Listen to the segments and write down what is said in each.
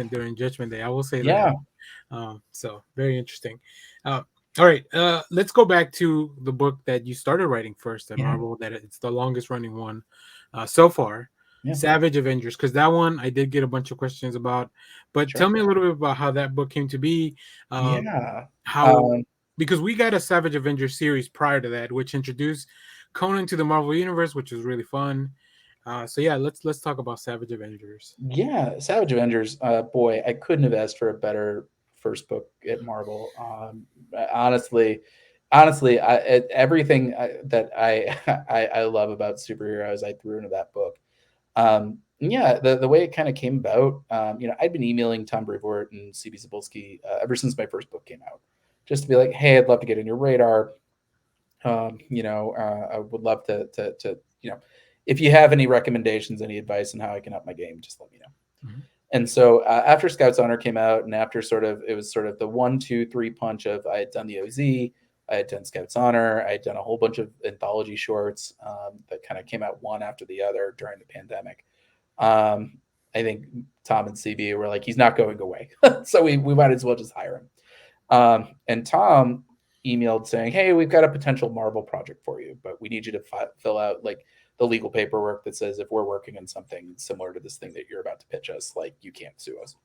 president during Judgment Day. I will say that. Yeah, So very interesting. All right, let's go back to the book that you started writing first at yeah, Marvel. That it's the longest running one so far, yeah, Savage Avengers. Because that one I did get a bunch of questions about. But sure. tell me a little bit about how that book came to be. Um, Yeah. how Um, because we got a Savage Avengers series prior to that, which introduced Conan to the Marvel Universe, which was really fun. So yeah, let's talk about Savage Avengers. yeah, Savage Avengers. Boy, I couldn't have asked for a better first book at Marvel. Honestly, honestly, everything that I love about superheroes, I threw into that book. Yeah, the way it kind of came about, I'd been emailing Tom Brevoort and CB Cebulski ever since my first book came out, just to be like, hey, I'd love to get in your radar. I would love to, if you have any recommendations, any advice on how I can up my game, just let me know. Mhm. And so after Scouts Honor came out, and after it was sort of the 1, 2, 3 punch of I had done the OZ, I had done Scouts Honor, I had done a whole bunch of anthology shorts that kind of came out one after the other during the pandemic. Um, I think Tom and CB were like, he's not going away, so we might as well just hire him. And Tom emailed saying, "Hey, we've got a potential Marvel project for you, but we need you to fill out like the legal paperwork that says if we're working on something similar to this thing that you're about to pitch us, like you can't sue us."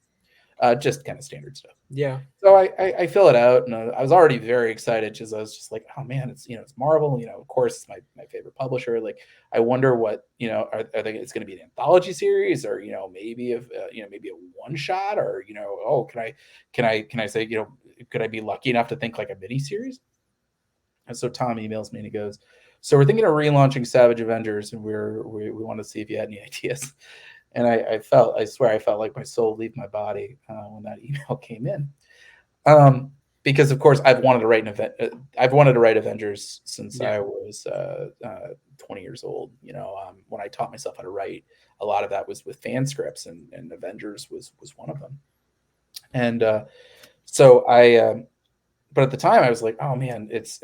Just kind of standard stuff. Yeah. So I fill it out, and I was already very excited because I was just like, "Oh man, it's Marvel. Of course, it's my favorite publisher. Like, I wonder what are they? It's going to be an anthology series, or maybe if maybe a one shot, or oh, can I say could I be lucky enough to think like a mini series?" And so Tom emails me and he goes, "So we're thinking of relaunching Savage Avengers, and we want to see if you had any ideas." And I swear, I felt like my soul leave my body when that email came in. Because of course I've wanted to write an event. I've wanted to write Avengers since Yeah. I was 20 years old. When I taught myself how to write, a lot of that was with fan scripts, and Avengers was one of them. And so but at the time I was like, oh man, it's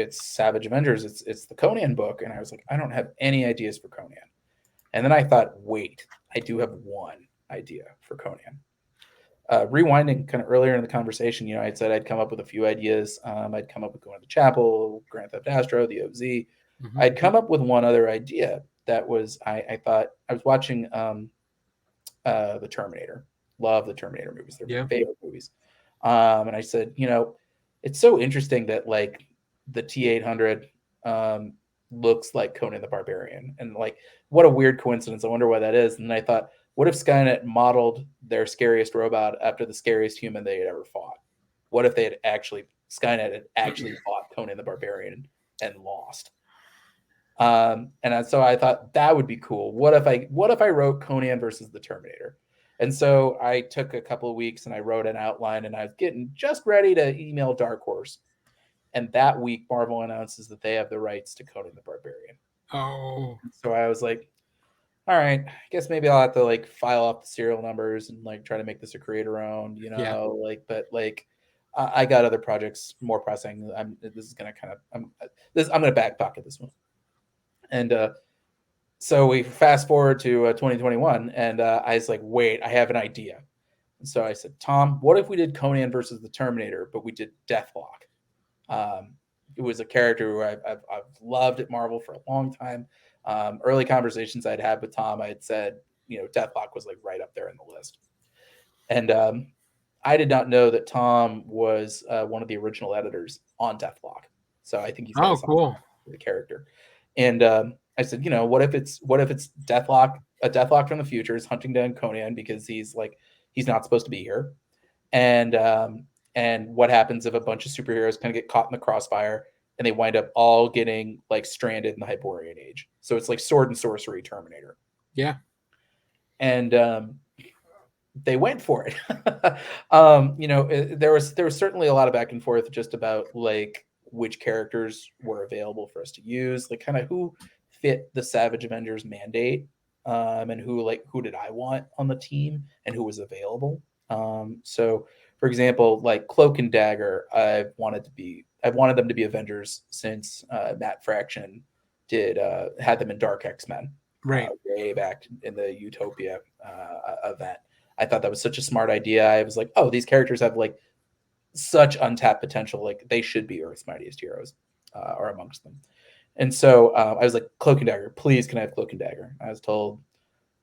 Savage Avengers. It's the Conan book, and I was like, I don't have any ideas for Conan. And then I thought, wait, I do have one idea for Conan. Rewinding kind of earlier in the conversation, I said I'd come up with a few ideas. I'd come up with Going to the Chapel, Grand Theft Astro, the OZ. Hmm. I'd come up with one other idea that was I thought I was watching the Terminator. Love the Terminator movies. They're my Yeah. favorite movies. And I said, it's so interesting that like the T-800 um, looks like Conan the Barbarian, and like what a weird coincidence. I wonder why that is. And I thought, what if Skynet modeled their scariest robot after the scariest human they had ever fought? What if Skynet had actually fought Conan the Barbarian and lost? And so I thought that would be cool. What if I wrote Conan versus the Terminator? And so I took a couple of weeks and I wrote an outline, and I was getting just ready to email Dark Horse. And that week, Marvel announces that they have the rights to Conan the Barbarian. Oh. So I was like, all right, I guess maybe I'll have to like file off the serial numbers and like try to make this a creator owned, Yeah. but like I got other projects more pressing. This is gonna kind of I'm gonna back pocket this one. And so we fast forward to 2021, and I was like, wait, I have an idea. And so I said, Tom, what if we did Conan versus the Terminator, but we did Deathlock? Um, it was a character who I've loved at Marvel for a long time. Early conversations I'd had with Tom, I had said, Deathlock was like right up there in the list. And I did not know that Tom was one of the original editors on Deathlock. So I think he's got a Oh, soft cool. spot for the character. And I said, what if it's a Deathlock from the future is hunting down Conan because he's not supposed to be here, and what happens if a bunch of superheroes kind of get caught in the crossfire and they wind up all getting like stranded in the Hyperborean age? So it's like sword and sorcery Terminator, Yeah. and they went for it. There was certainly a lot of back and forth just about like which characters were available for us to use, like kind of who fit the Savage Avengers mandate, and who did I want on the team and who was available. So, for example, like Cloak and Dagger, I've wanted them to be Avengers since Matt Fraction had them in Dark X-Men Right. way back in the Utopia event. I thought that was such a smart idea. I was like, oh, these characters have like such untapped potential. Like they should be Earth's mightiest heroes, or amongst them. And so I was like, Cloak and Dagger, please, can I have Cloak and Dagger? I was told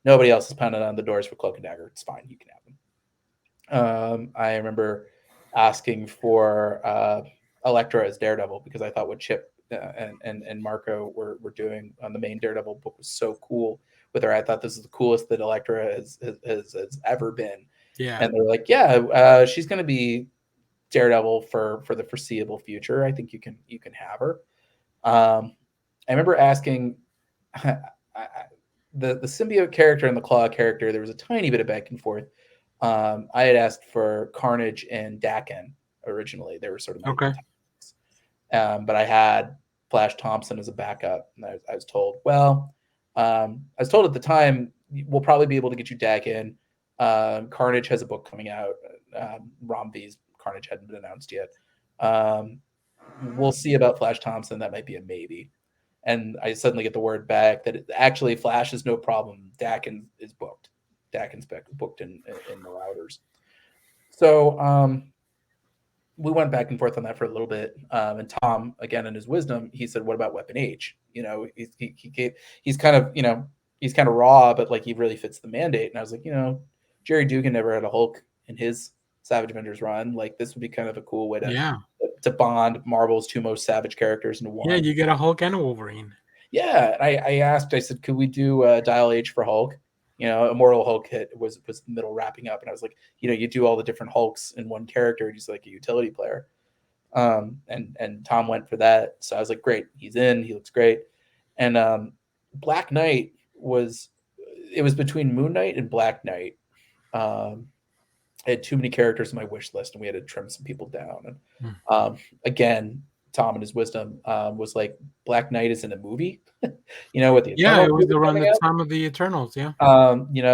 nobody else is pounding on the doors for Cloak and Dagger. It's fine, you can have them. I remember asking for Elektra as Daredevil because I thought what Chip and Marco were doing on the main Daredevil book was so cool with her. I thought this is the coolest that Elektra has ever been. Yeah. And they're like, yeah, she's going to be Daredevil for the foreseeable future. I think you can have her. I remember asking the symbiote character and the claw character. There was a tiny bit of back and forth. I had asked for Carnage and Daken originally. They were sort of my Okay. but I had Flash Thompson as a backup, and I was told, well, I was told at the time we'll probably be able to get you Daken. Carnage has a book coming out. Rom V's Carnage hadn't been announced yet. We'll see about Flash Thompson. That might be a maybe. And I suddenly get the word back that actually Flash is no problem. Daken is booked. Daken's booked in Marauders. So we went back and forth on that for a little bit. And Tom, again, in his wisdom, he said, "What about Weapon H? You know, he's kind of he's kind of raw, but like he really fits the mandate." And I was like, Jerry Dugan never had a Hulk in his Savage Avengers run. Like this would be kind of a cool way to bond Marvel's two most savage characters into one. Yeah, you get a Hulk and a Wolverine. Yeah, I asked. I said, "Could we do Dial H for Hulk?" Immortal Hulk hit was the middle wrapping up, and I was like, you do all the different Hulks in one character, and he's like a utility player. And Tom went for that, so I was like, great, he's in, he looks great. And Black Knight was between Moon Knight and Black Knight. I had too many characters on my wish list, and we had to trim some people down. And again, Tom and his wisdom was like, Black Knight is in a movie, with the Eternals. It was around the time of the Eternals. Yeah.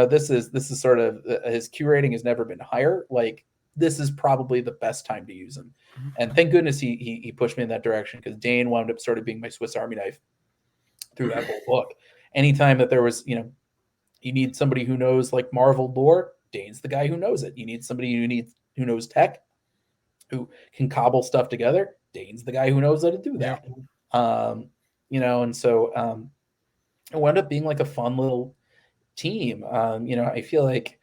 This is sort of his Q rating has never been higher. Like this is probably the best time to use him, and thank goodness he pushed me in that direction because Dane wound up sort of being my Swiss Army knife through that whole book. Anytime that there was, you need somebody who knows like Marvel lore, Dane's the guy who knows it. You need somebody who knows tech, who can cobble stuff together. Dane's the guy who knows how to do that. And so it wound up being like a fun little team. I feel like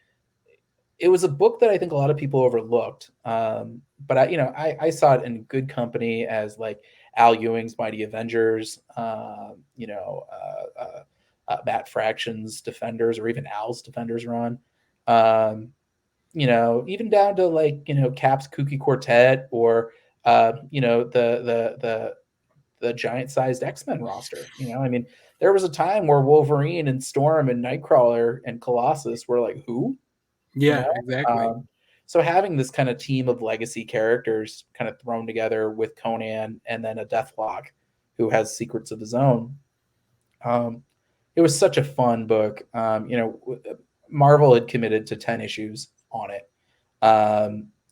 it was a book that I think a lot of people overlooked. But I saw it in good company as like Al Ewing's Mighty Avengers, Matt Fraction's Defenders, or even Al's Defenders run. Even down to like, Cap's Kooky Quartet, or the giant-sized X-Men roster. There was a time where Wolverine and Storm and Nightcrawler and Colossus were like, who? Yeah, exactly. So having this kind of team of legacy characters kind of thrown together with Conan and then a Deathlock who has secrets of his own, it was such a fun book. Marvel had committed to 10 issues on it.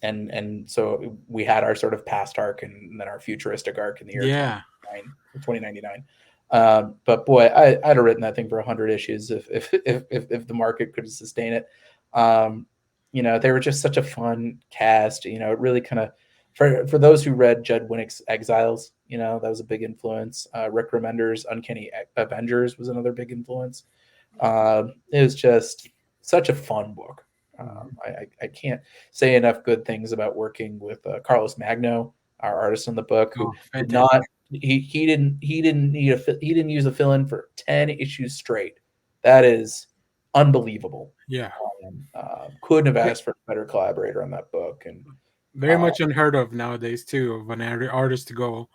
And so we had our sort of past arc and then our futuristic arc in the year 2099. But boy, I'd have written that thing for 100 issues if the market could sustain it. They were just such a fun cast. It really kind of, for those who read Judd Winnick's Exiles, that was a big influence. Rick Remender's Uncanny Avengers was another big influence. It was just such a fun book. I can't say enough good things about working with Carlos Magno, our artist on the book, who did not. He didn't use a fill-in for 10 issues straight. That is unbelievable. Yeah. Couldn't have asked for a better collaborator on that book. And very much unheard of nowadays too, of an artist to go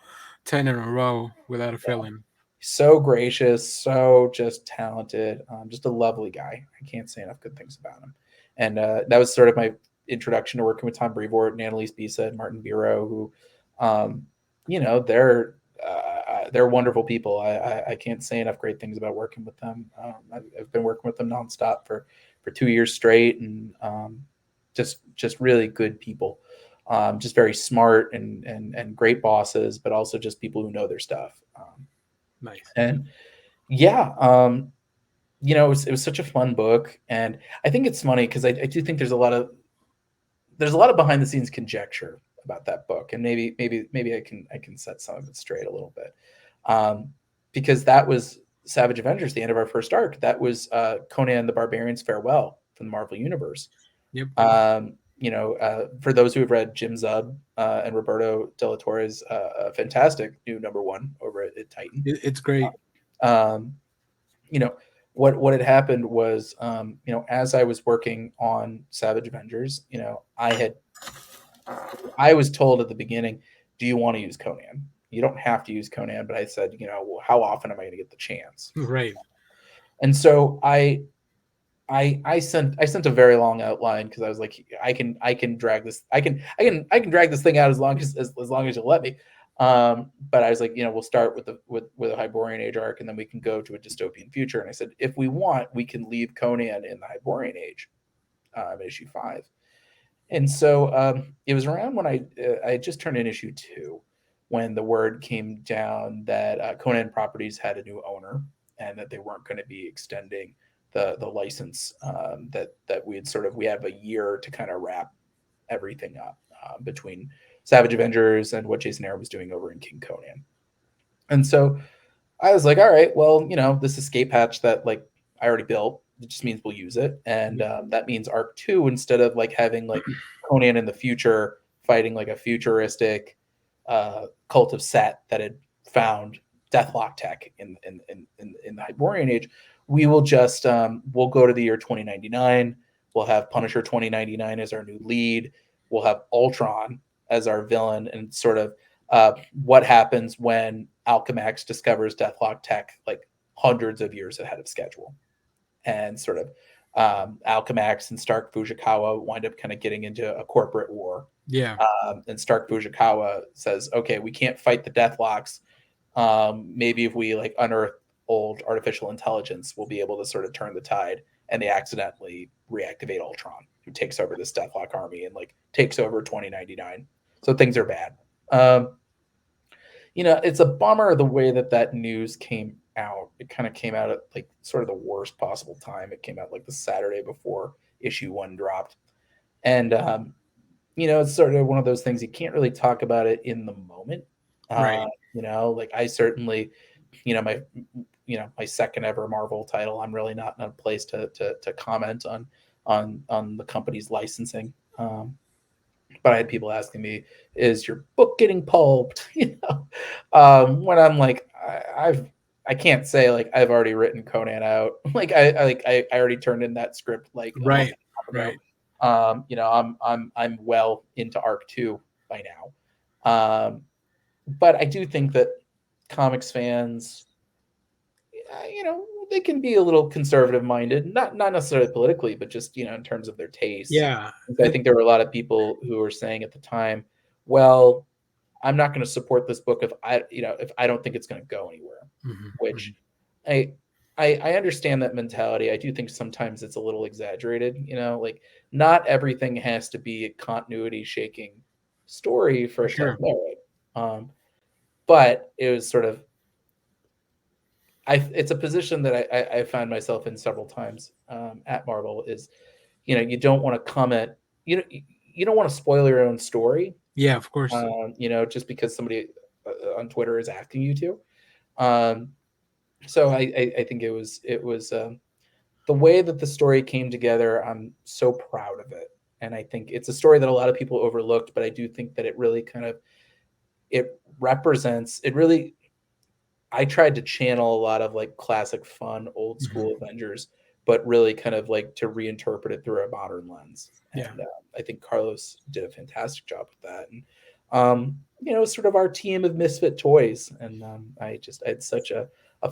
10 in a row without a fill-in. So gracious, so just talented, just a lovely guy. I can't say enough good things about him. And that was sort of my introduction to working with Tom Brevoort and Annalise Bisa and Martin Biro, who, they're wonderful people. I can't say enough great things about working with them. I've been working with them nonstop for 2 years straight, and just really good people. Just very smart and great bosses, but also just people who know their stuff. Nice. And yeah, it was such a fun book, and I think it's funny because I do think there's a lot of behind the scenes conjecture about that book, and maybe I can set some of it straight a little bit, um, because that was Savage Avengers, the end of our first arc. That was Conan the Barbarian's farewell from the Marvel Universe. Yep. For those who have read Jim Zub and Roberto De La Torre's fantastic new #1 over at Titan, It's great. um, you know, what had happened was, as I was working on Savage Avengers, I was told at the beginning, do you want to use Conan? You don't have to use Conan, but I said, well, how often am I going to get the chance? Right. And so I sent a very long outline because I was like, I can drag this, I can drag this thing out as long as you'll let me. But I was like, we'll start with a Hyborian Age arc, and then we can go to a dystopian future. And I said, if we want, we can leave Conan in the Hyborian Age, issue 5. And so it was around when I just turned in issue 2 when the word came down that Conan Properties had a new owner and that they weren't going to be extending the license, that we have a year to kind of wrap everything up between Savage Avengers and what Jason Aaron was doing over in King Conan. And so I was like, all right, well, this escape hatch that like I already built, it just means we'll use it. And that means arc 2, instead of like having like Conan in the future fighting like a futuristic cult of Set that had found Deathlock tech in the Hyborian Age, we will just we'll go to the year 2099. We'll have Punisher 2099 as our new lead. We'll have Ultron as our villain, and sort of what happens when Alchemax discovers Deathlock tech like hundreds of years ahead of schedule, and sort of Alchemax and Stark Fujikawa wind up kind of getting into a corporate war. Yeah. And Stark Fujikawa says, okay, we can't fight the Deathlocks. Maybe if we like unearth old artificial intelligence, we'll be able to sort of turn the tide. And they accidentally reactivate Ultron, who takes over this Deathlock army and like takes over 2099. So things are bad. It's a bummer the way that news came out. It kind of came out at like sort of the worst possible time. It came out like the Saturday before issue 1 dropped. And it's sort of one of those things you can't really talk about it in the moment. Right. Like I certainly, my second ever Marvel title, I'm really not in a place to comment on the company's licensing. But I had people asking me, "Is your book getting pulped?" When I'm like, I can't say like I've already written Conan out. Like I already turned in that script like a month Right. and a half Right. ago. I'm well into arc 2 by now. But I do think that comics fans, they can be a little conservative minded, not necessarily politically, but just, in terms of their tastes. Yeah. I think there were a lot of people who were saying at the time, well, I'm not going to support this book if I don't think it's going to go anywhere, which I understand that mentality. I do think sometimes it's a little exaggerated, like not everything has to be a continuity shaking story for it to have Sure. merit. But it was sort of, it's a position that I found myself in several times at Marvel is, you don't want to comment, you don't want to spoil your own story, Yeah, of course. just because somebody on Twitter is asking you to. So I think it was the way that the story came together. I'm so proud of it, and I think it's a story that a lot of people overlooked. But I do think that it really it represents. It really. I tried to channel a lot of like classic, fun, old school Avengers, but really kind of like to reinterpret it through a modern lens. And Yeah. I think Carlos did a fantastic job with that. And sort of our team of misfit toys. And I had such a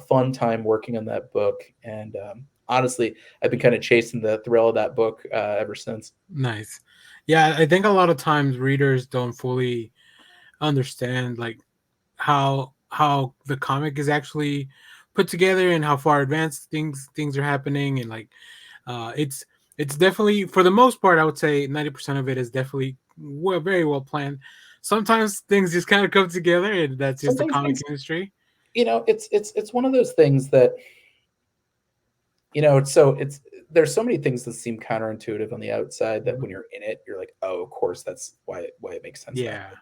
fun time working on that book. And honestly, I've been kind of chasing the thrill of that book ever since. Nice. Yeah, I think a lot of times readers don't fully understand like how the comic is actually put together and how far advanced things are happening, and like it's definitely, for the most part, I would say 90% of it is definitely very well planned. Sometimes things just kind of come together, and that's just the Sometimes comic things, industry. it's one of those things that it's there's so many things that seem counterintuitive on the outside that Mhm. when you're in it, you're like, oh, of course, that's why it makes sense that Yeah. way.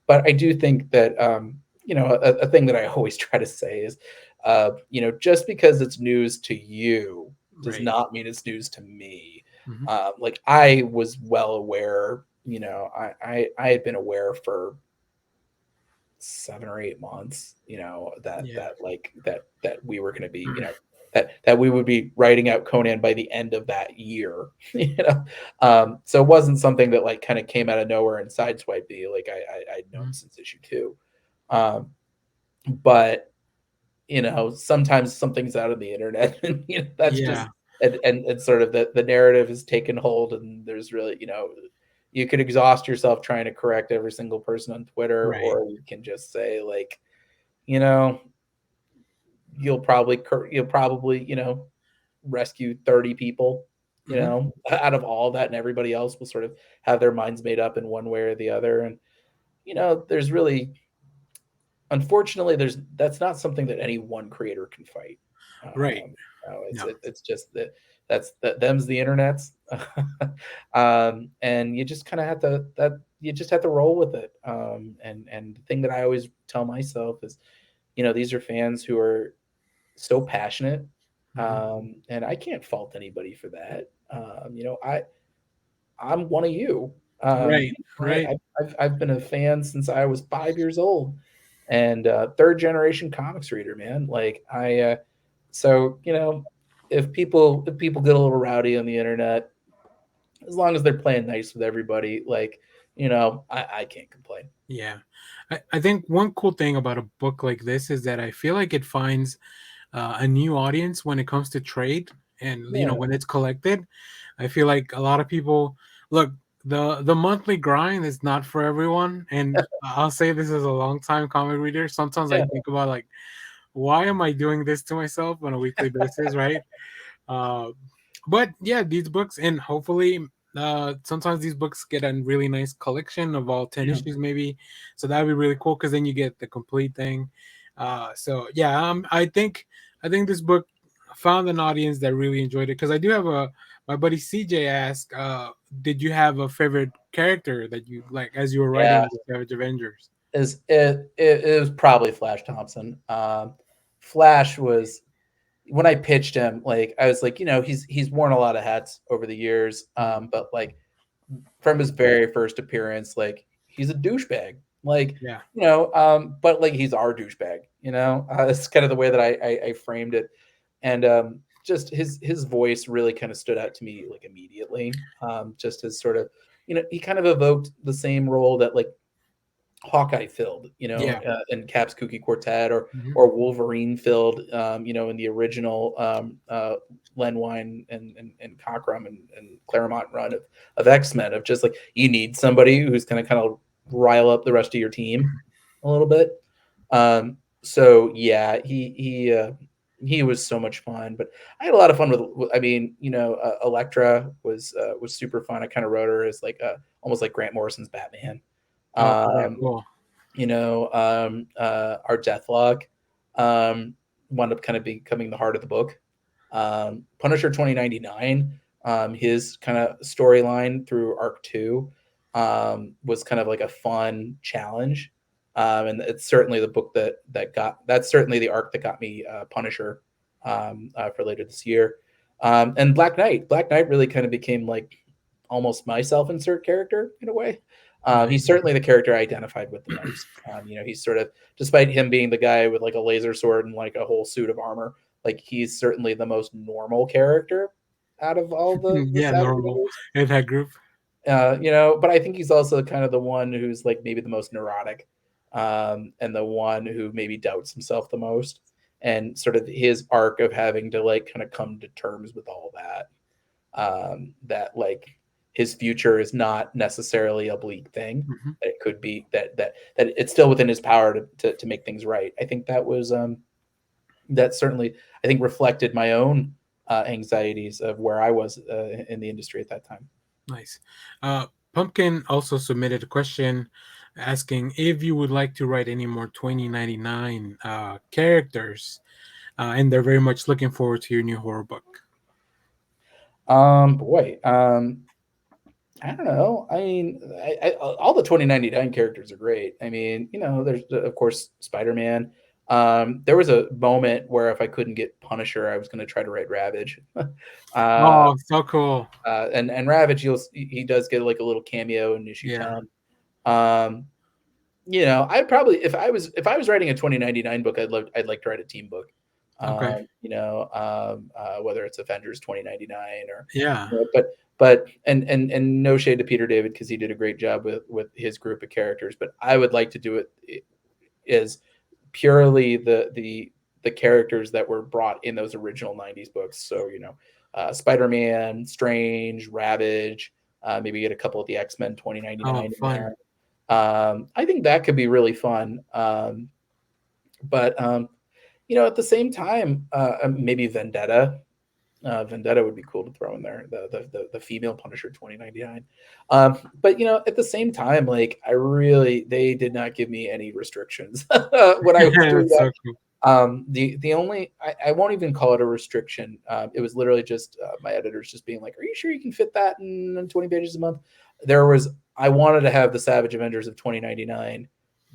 But I do think that a thing that I always try to say is, just because it's news to you does Right. not mean it's news to me. Hmm. Like I was well aware, I had been aware for 7 or 8 months, Yeah. that we were going to be, that we would be writing out Conan by the end of that year, so it wasn't something that like kind of came out of nowhere and sideswiped me. Like I'd known Mhm. since issue 2, um, but sometimes something's out of the internet, and that's just Yeah. and sort of the narrative has taken hold, and there's really, you could exhaust yourself trying to correct every single person on Twitter, Right. or you can just say like, you know, you'll probably rescue 30 people, Hmm. out of all that, and everybody else will sort of have their minds made up in one way or the other. And there's really, unfortunately, that's not something that any one creator can fight. Right. It's No. it's just that them's the internet's, and you just kind of have to that you just have to roll with it. And the thing that I always tell myself is, these are fans who are so passionate, Hmm. and I can't fault anybody for that. I'm one of you. Right. Right. I've been a fan since I was 5 years old, and third generation comics reader, man. Like so if people get a little rowdy on the internet, as long as they're playing nice with everybody, like I can't complain. Yeah. I think one cool thing about a book like this is that I feel like it finds a new audience when it comes to trade, and Yeah, when it's collected. I feel like a lot of people look, the monthly grind is not for everyone, and I'll say this as a long time comic reader. Sometimes I yeah, think about like, why am I doing this to myself on a weekly basis, right? Uh, but yeah, these books, and hopefully, sometimes these books get a really nice collection of all 10 yeah, issues, maybe. So that'd be really cool because then you get the complete thing. So yeah, I think this book found an audience that really enjoyed it because I do have a my buddy CJ asked, did you have a favorite character that you like as you were yeah. writing the Savage Avengers? It was probably Flash Thompson. Flash was, when I pitched him, like I was like, he's worn a lot of hats over the years, Mm, but like from his very first appearance, like he's a douchebag, like yeah, but like he's our douchebag, it's kind of the way that I framed it, and just his voice really kind of stood out to me like immediately, just as sort of, he kind of evoked the same role that like Hawkeye filled, yeah, in Cap's Kooky Quartet, or mhm, Wolverine filled, in the original Len Wein and Cockrum and Claremont run of X-Men, of just like, you need somebody who's going to kind of rile up the rest of your team a little bit. So yeah, he was so much fun, but I had a lot of fun I mean, Elektra was super fun. I kind of wrote her as like almost like Grant Morrison's Batman. oh yeah, Um, cool, our Deathlok wound up kind of becoming the heart of the book. Punisher 2099, his kind of storyline through arc 2, was kind of like a fun challenge. And it's certainly the book that's certainly the arc that got me Punisher, for later this year. And Black Knight really kind of became like almost my self-insert character in a way. right. He's certainly the character I identified with the most. He's sort of, despite him being the guy with like a laser sword and like a whole suit of armor, like he's certainly the most normal character out of all the Yeah, Savage normal Avengers. in that group. But I think he's also kind of the one who's like maybe the most neurotic, and the one who maybe doubts himself the most, and sort of his arc of having to like kind of come to terms with all that, that like his future is not necessarily a bleak thing. Mhm. That it could be that it's still within his power to make things right. I think that certainly, I think, reflected my own anxieties of where I was in the industry at that time. Nice. Pumpkin also submitted a question asking if you would like to write any more 2099 characters, and they're very much looking forward to your new horror book. Boy, I don't know. I mean, all the 2099 characters are great. I mean, there's of course Spider-Man. There was a moment where if I couldn't get Punisher, I was going to try to write Ravage. uh, Oh, so cool. and Ravage, he does get like a little cameo in issue Yeah. 10. Um, I'd probably if I was writing a 2099 book, I'd like to write a team book. Okay. Whether it's Avengers 2099 or Yeah. but and no shade to Peter David because he did a great job with his group of characters, but I would like to do it is purely the characters that were brought in those original 90s books. So, Spider-Man, Strange, Ravage, maybe get a couple of the X-Men Oh, 2099 in fun. there. I think that could be really fun. But at the same time, maybe Vendetta. Vendetta would be cool to throw in there. The female Punisher 2099. But at the same time, like they did not give me any restrictions when I was doing That's that. so cool. The only I won't even call it a restriction. It was literally just my editors just being like, "Are you sure you can fit that in 20 pages a month?" There was I wanted to have the Savage Avengers of 2099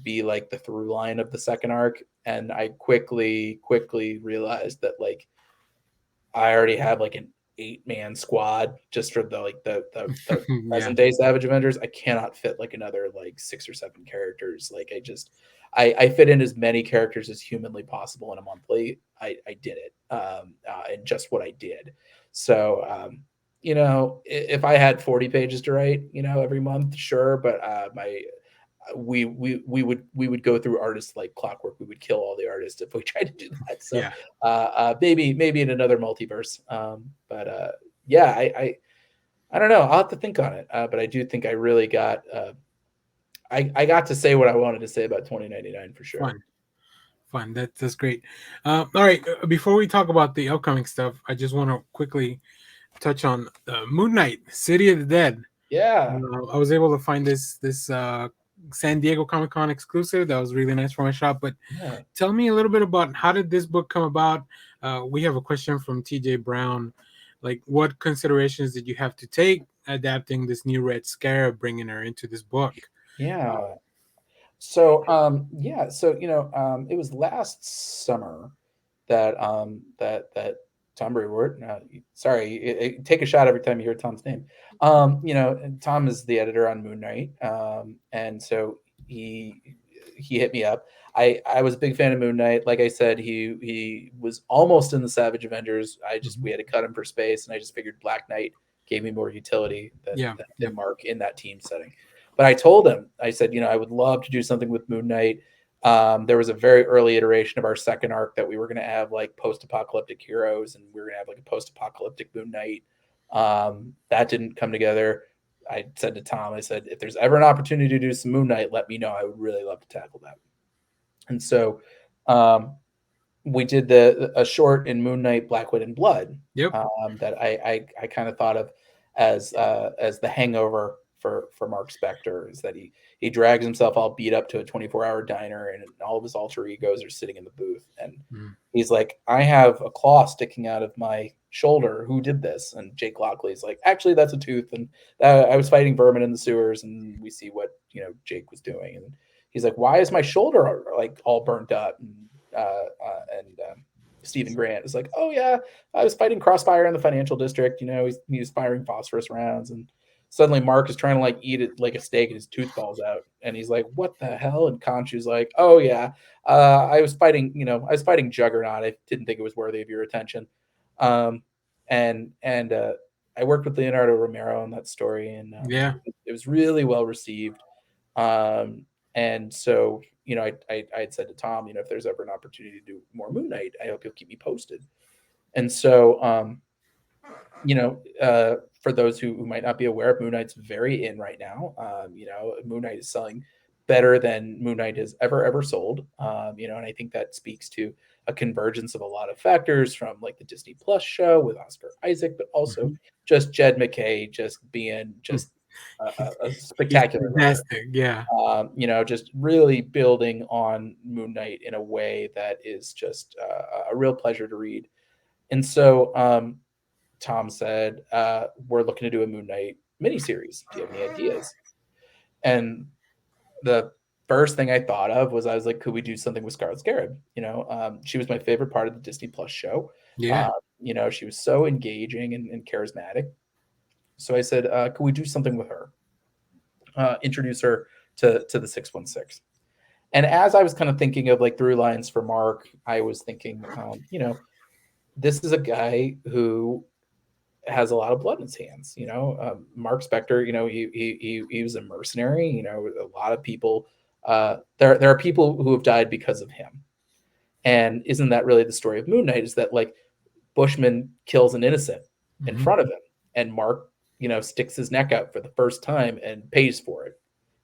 be like the through line of the second arc, and I quickly realized that like I already have like an 8-man squad just for the Yeah. present day Savage Avengers. I cannot fit like another like 6 or 7 characters. Like I fit in as many characters as humanly possible in a monthly. I did it, and just what I did. So if I had 40 pages to write, every month, sure, but my we would go through artists like clockwork. We would kill all the artists if we tried to do that. So Yeah. maybe in another multiverse. But yeah, I don't know. I'll have to think on it. But I do think I really got I got to say what I wanted to say about 2099 for sure. Fun. Fun. That's great. All right. Before we talk about the upcoming stuff, I just want to quickly touch on Moon Knight, City of the Dead. Yeah, I was able to find this San Diego Comic Con exclusive that was really nice for my shop. But yeah, tell me a little bit about how did this book come about? We have a question from TJ Brown. Like, what considerations did you have to take adapting this new Red Scarab, bringing her into this book? yeah. So it was last summer that Tom Brewer. Sorry, take a shot every time you hear Tom's name. And Tom is the editor on Moon Knight, and so he hit me up. I was a big fan of Moon Knight. Like I said, he was almost in the Savage Avengers. Mhm. We had to cut him for space, and I just figured Black Knight gave me more utility Yeah. than Yep. Mark in that team setting. But I told him, I said, I would love to do something with Moon Knight. There was a very early iteration of our second arc that we were going to have like post-apocalyptic heroes, and we were going to have like a post-apocalyptic Moon Knight. That didn't come together. I said to Tom, I said, if there's ever an opportunity to do some Moon Knight, let me know. I would really love to tackle that. And so um, we did a short in Moon Knight, Black Wind and Blood Yep. that I kind of thought of as the hangover for Mark Spector, is that he drags himself all beat up to a 24-hour diner, and all of his alter egos are sitting in the booth, and Mm. he's like, I have a claw sticking out of my shoulder. Who did this? And Jake Lockley's like, actually, that's a tooth. And I was fighting vermin in the sewers, and we see what Jake was doing, and he's like, why is my shoulder like all burnt up? And Stephen Grant is like, oh yeah, I was fighting Crossfire in the financial district. He was firing phosphorus rounds, and suddenly Mark is trying to like eat it like a steak, and his tooth falls out, and he's like, what the hell? And Khonshu's like, oh yeah, I was fighting Juggernaut. I didn't think it was worthy of your attention. Um, and I worked with Leonardo Romero on that story, and Yeah. it was really well received. Um, and so, I had said to Tom, if there's ever an opportunity to do more Moon Knight, I hope you'll keep me posted. And so, for those who might not be aware, Moon Knight's very in right now. Moon Knight is selling better than Moon Knight has ever sold. And I think that speaks to a convergence of a lot of factors from like the Disney Plus show with Oscar Isaac, but also Mhm. just Jed McKay just being just a He's spectacular writer. fantastic. Yeah. Just really building on Moon Knight in a way that is just a real pleasure to read. And so, Tom said, "We're looking to do a Moon Knight miniseries. Do you have any ideas?" And the first thing I thought of was I was like, could we do something with Scarlet Scarab? She was my favorite part of the Disney Plus show. Uh, Yeah. she was so engaging and charismatic. So I said, could we do something with her? Introduce her to the 616. And as I was kind of thinking of like through lines for Mark, I was thinking, this is a guy who has a lot of blood in his hands. Mark Spector, he was a mercenary. A lot of people. There are people who have died because of him. And isn't that really the story of Moon Knight? Is that like Bushman kills an innocent in Hmm. front of him, and Mark, sticks his neck out for the first time and pays for it.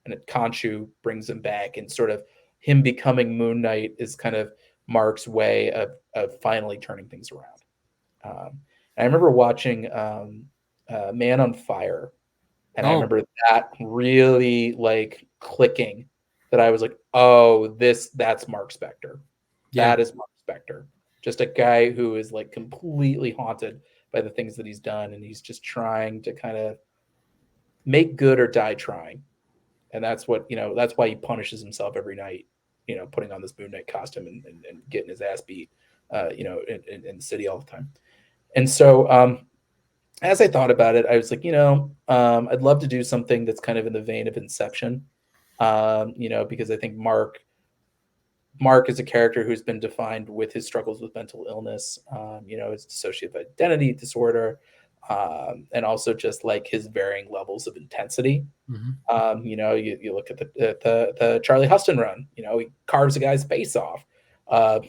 And Khonshu brings him back, and sort of him becoming Moon Knight is kind of Mark's way of finally turning things around. I remember watching Man on Fire, and I Oh, remember that really like clicking that I was like, oh, that's Mark Spector. yeah. That is Mark Spector. Just a guy who is like completely haunted by the things that he's done, and he's just trying to kind of make good or die trying. And that's why he punishes himself every night, putting on this Moon Knight costume and getting his ass beat, in the city all the time. And so, as I thought about it, I was like, I'd love to do something that's kind of in the vein of Inception, because I think Mark is a character who's been defined with his struggles with mental illness, his dissociative identity disorder, and also just like his varying levels of intensity. Hmm. You look at the Charlie Huston run. He carves a guy's face off. To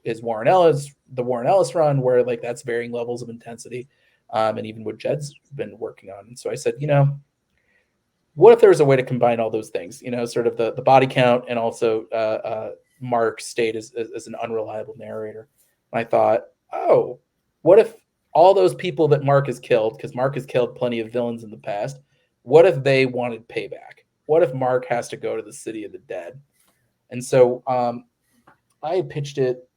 his the Warren Ellis run, where like that's varying levels of intensity, and even what Jed's been working on. And so I said, what if there was a way to combine all those things? Sort of the body count and also Mark stayed as an unreliable narrator. And I thought, oh, what if all those people that Mark has killed, because Mark has killed plenty of villains in the past, what if they wanted payback? What if Mark has to go to the city of the dead? And so I had pitched it.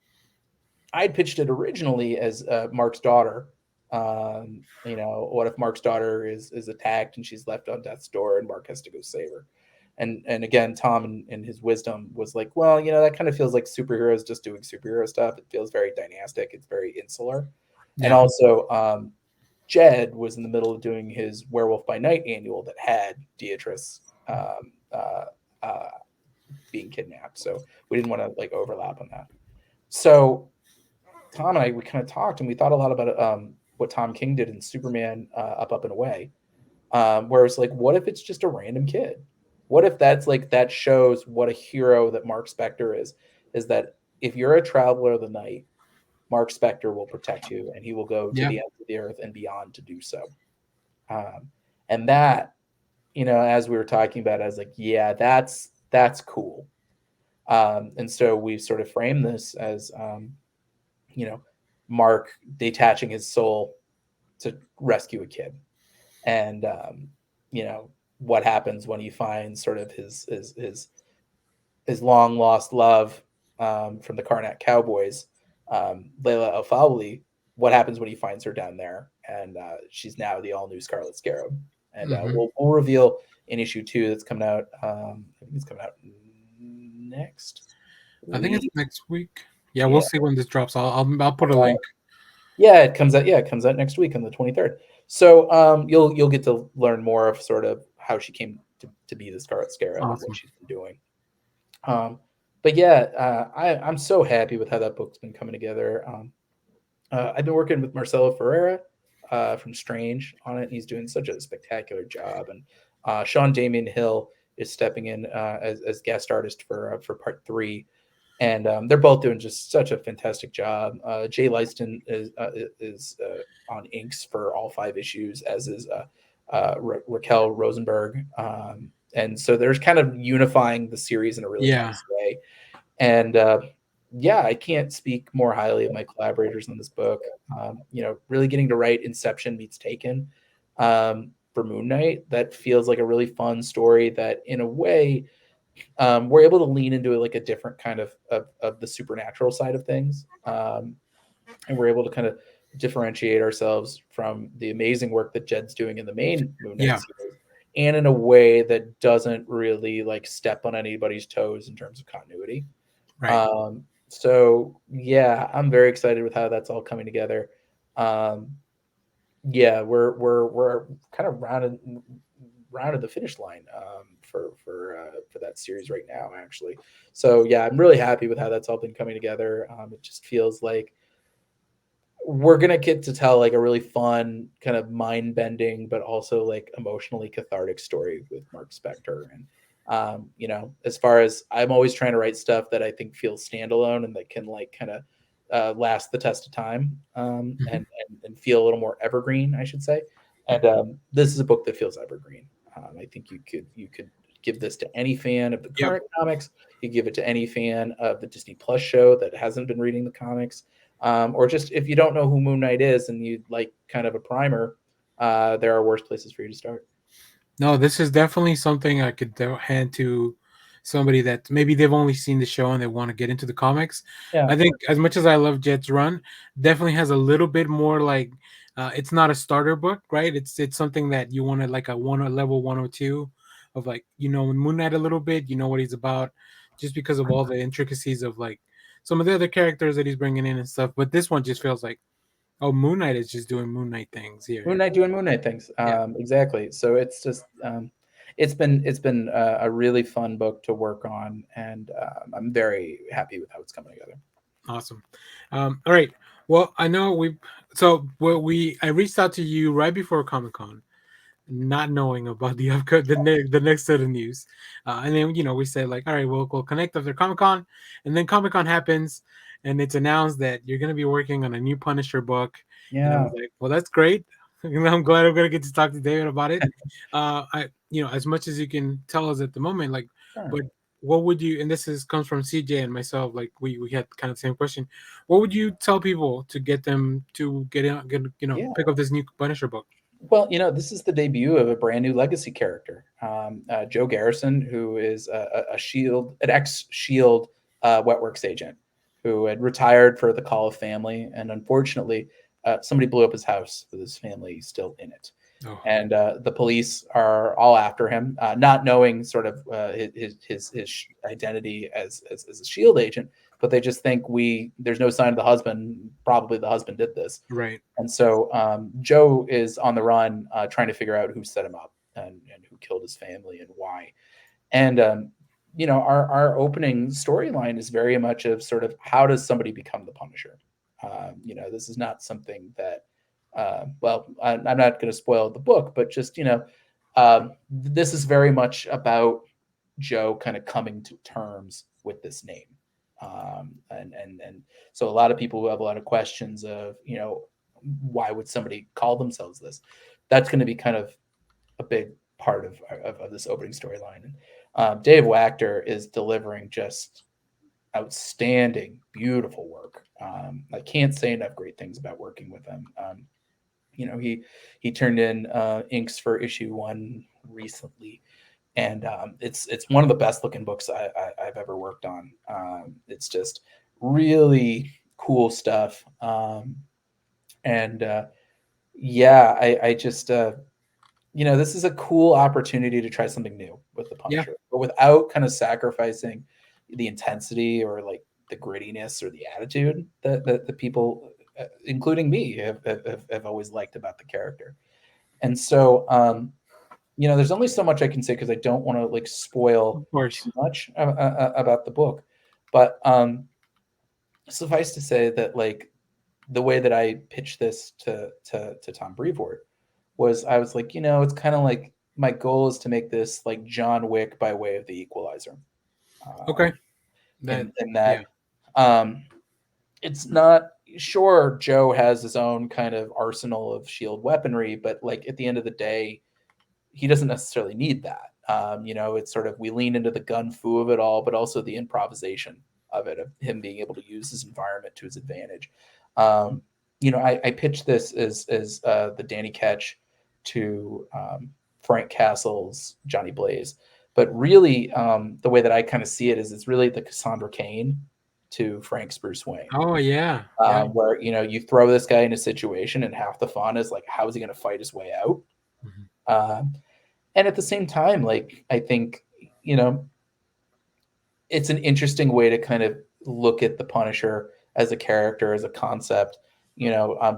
I had pitched it originally as Mark's daughter. What if Mark's daughter is attacked and she's left on death's door and Mark has to go save her? And again, Tom in his wisdom was like, well, that kind of feels like superheroes just doing superhero stuff. It feels very dynastic. It's very insular. And Yeah. also, Jed was in the middle of doing his Werewolf by Night annual that had Beatrice uh, being kidnapped. So we didn't want to like overlap on that. So Tom and I, we kind of talked and we thought a lot about what Tom King did in Superman Up and Away, where it's like, what if it's just a random kid? What if that's like that shows what a hero that Mark Spector is that if you're a traveler of the night, Mark Spector will protect you and he will go to Yeah. the ends of the earth and beyond to do so. And that, as we were talking about, I was like, yeah, that's cool. And so we sort of framed this as, you know, Mark detaching his soul to rescue a kid, and what happens when he finds sort of his long lost love from the Karnak Cowboys, Layla Al Fawli. What happens when he finds her down there, and she's now the all new Scarlet Scarab, and Hmm. we'll reveal in issue 2 that's coming out. I think it's coming out next I think it's week. next week. Yeah, we'll Yeah, see when this drops. I'll put a link. yeah, it comes out. Yeah, it comes out next week on the 23rd. So you'll get to learn more of sort of how she came to be the Scarlet Scarab and what Awesome. she's been doing. But yeah, I'm so happy with how that book's been coming together. I've been working with Marcelo Ferreira from Strange on it. And he's doing such a spectacular job, and Sean Damian Hill is stepping in as guest artist for part 3, and they're both doing just such a fantastic job. Jay Leiston is on inks for all 5 issues, as is Raquel Rosenberg, and so they're kind of unifying the series in a really Yeah. nice way. And yeah, I can't speak more highly of my collaborators on this book. Really getting to write Inception meets Taken for Moon Knight. That feels like a really fun story that, in a way, we're able to lean into like a different kind of the supernatural side of things, and we're able to kind of differentiate ourselves from the amazing work that Jed's doing in the main Moon Knight Yeah, series, and in a way that doesn't really like step on anybody's toes in terms of continuity. right. So yeah, I'm very excited with how that's all coming together. Um, yeah, we're kind of rounded the finish line for that series right now, actually. So yeah, I'm really happy with how that's all been coming together. It just feels like we're gonna get to tell like a really fun, kind of mind bending, but also like emotionally cathartic story with Mark Spector. And as far as I'm always trying to write stuff that I think feels standalone and that can like kind of last the test of time, Mhm. and feel a little more evergreen, I should say. And this is a book that feels evergreen. I think you could give this to any fan of the Yep. current comics. You give it to any fan of the Disney Plus show that hasn't been reading the comics, or just if you don't know who Moon Knight is and you'd like kind of a primer, there are worse places for you to start. No, this is definitely something I could hand to somebody that maybe they've only seen the show and they want to get into the comics. Yeah, I think as much as I love Jet's run, definitely has a little bit more like it's not a starter book, right? It's something that you want to like a one level 102 of like Moon Knight a little bit, you know what he's about, just because of all the intricacies of like some of the other characters that he's bringing in and stuff. But this one just feels like, oh, Moon Knight is just doing Moon Knight things Moon here. Knight doing Moon Knight things. Yeah. Exactly. So it's just it's been a really fun book to work on, and I'm very happy with how it's coming together. Awesome. All right. Well, I know we I reached out to you right before Comic Con, not knowing about the next set of news, and then we said like, all right, we'll connect after Comic Con, and then Comic Con happens, and it's announced that you're gonna be working on a new Punisher book, and I was Yeah, like, well, that's great. I'm glad I'm gonna get to talk to David about it. I as much as you can tell us at the moment, like, sure. but what would you? And this is comes from CJ and myself. Like we had kind of the same question. What would you tell people to get them to Yeah. pick up this new Punisher book? Well, this is the debut of a brand new legacy character, Joe Garrison, who is a Shield, an ex-Shield Wetworks agent, who had retired for the call of family, and unfortunately, somebody blew up his house with his family still in it. Oh, And the police are all after him, not knowing sort of his identity as a Shield agent, but they just think there's no sign of the husband. Probably the husband did this, right. and so Joe is on the run, trying to figure out who set him up and who killed his family and why. And our opening storyline is very much of sort of how does somebody become the Punisher. This is not something that. Well, I'm not going to spoil the book, but just this is very much about Joe kind of coming to terms with this name. And so a lot of people who have a lot of questions of, why would somebody call themselves this? That's going to be kind of a big part of this opening storyline. And Dave Wachter is delivering just outstanding, beautiful work. I can't say enough great things about working with him. He turned in inks for issue 1 recently, and it's one of the best looking books I've ever worked on. It's just really cool stuff, and yeah, I just this is a cool opportunity to try something new with the Yeah. Punisher, but without kind of sacrificing the intensity or like the grittiness or the attitude that the people, including me, have always liked about the character. And so, there's only so much I can say because I don't want to like spoil Of course. too much about the book. But suffice to say that like the way that I pitched this to Tom Brevoort was I was like, it's kind of like my goal is to make this like John Wick by way of the Equalizer, Okay. That. in Yeah. that um, it's not sure Joe has his own kind of arsenal of shield weaponry, but like at the end of the day, he doesn't necessarily need that. It's sort of we lean into the gun fu of it all, but also the improvisation of it, of him being able to use his environment to his advantage. Um, I pitched this as the Danny Ketch to Frank Castle's Johnny Blaze, but really the way that I kind of see it is it's really the Cassandra Cain to Frank's Bruce Wayne, Oh yeah, yeah. where you throw this guy in a situation and half the fun is like how is he going to fight his way out. Mhm. Um, and at the same time, like I think you know it's an interesting way to kind of look at the Punisher as a character, as a concept.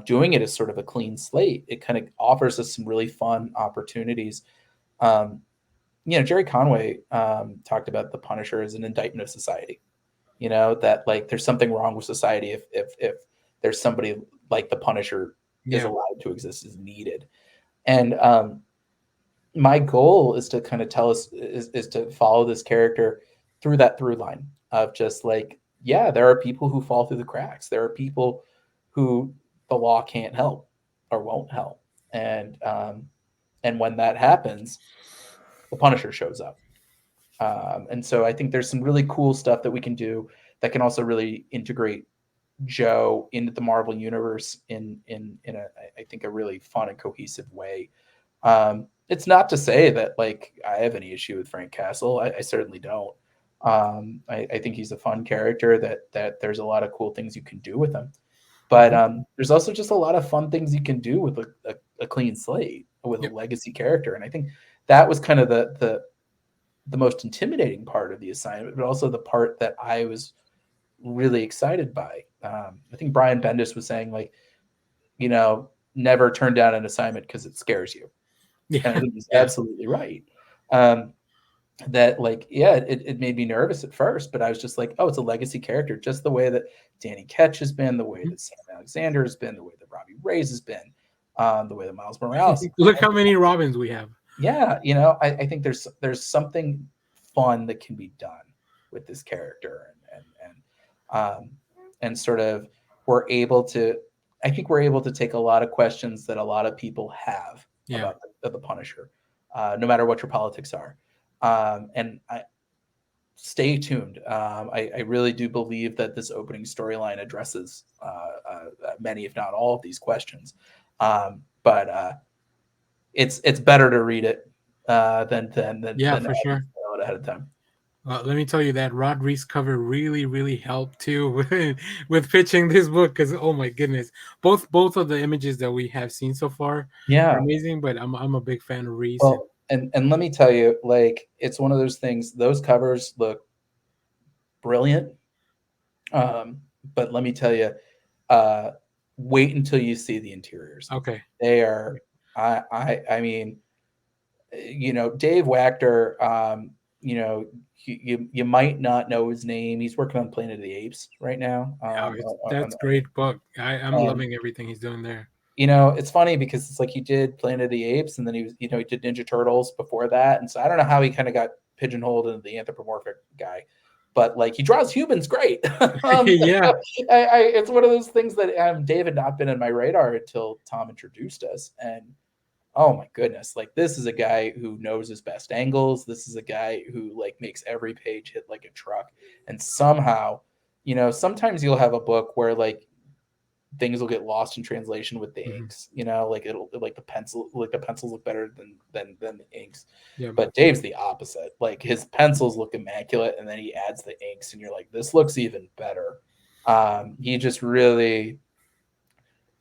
Doing it as sort of a clean slate, it kind of offers us some really fun opportunities. Um, Jerry Conway talked about the Punisher as an indictment of society. That like there's something wrong with society if there's somebody like the Punisher is Yeah, allowed to exist, is needed. And my goal is to kind of tell us is to follow this character through that through line of just like, yeah, there are people who fall through the cracks. There are people who the law can't help or won't help. And when that happens, the Punisher shows up. And so I think there's some really cool stuff that we can do that can also really integrate Joe into the Marvel universe in a, I think, a really fun and cohesive way. It's not to say that like I have any issue with Frank Castle. I certainly don't. I think he's a fun character that there's a lot of cool things you can do with him. But hmm, there's also just a lot of fun things you can do with a clean slate with a yep, legacy character. And I think that was kind of the most intimidating part of the assignment, but also the part that I was really excited by. I think Brian Bendis was saying like, never turn down an assignment because it scares you, and I yeah, think he's yeah. absolutely right. Um, that like, yeah, it made me nervous at first, but I was just like, oh, it's a legacy character, just the way that Danny Ketch has been, the way Mhm. that Sam Alexander has been, the way that Robbie Reyes has been, the way that Miles Morales has Look been. how many Robins we have. Yeah, I think there's something fun that can be done with this character, and sort of we're able to. I think we're able to take a lot of questions that a lot of people have Yeah, about the Punisher, no matter what your politics are. And I stay tuned. I really do believe that this opening storyline addresses many, if not all, of these questions. But it's better to read it yeah, than for have you sure. spoil it ahead of time. Let me tell you that Rod Reese cover really, really helped too with pitching this book because oh my goodness, both of the images that we have seen so far are Yeah. amazing. But I'm a big fan of Reese and Well, and let me tell you, like it's one of those things. Those covers look brilliant. Um, but let me tell you, uh, wait until you see the interiors. okay, They are. I mean, Dave Wachter. You might not know his name. He's working on Planet of the Apes right now. oh, that's great book. I'm And loving everything he's doing there. it's funny because it's like he did Planet of the Apes, and then he did Ninja Turtles before that, and so I don't know how he kind of got pigeonholed into the anthropomorphic guy, but like he draws humans great. Yeah, It's one of those things that Dave had not been in my radar until Tom introduced us, and oh my goodness, like this is a guy who knows his best angles. This is a guy who like makes every page hit like a truck, and somehow, sometimes you'll have a book where like things will get lost in translation with the hmm, inks. Like it'll like the pencils look better than the inks. yeah. But Dave's the opposite. Like his pencils look immaculate, and then he adds the inks, and you're like, this looks even better. He just really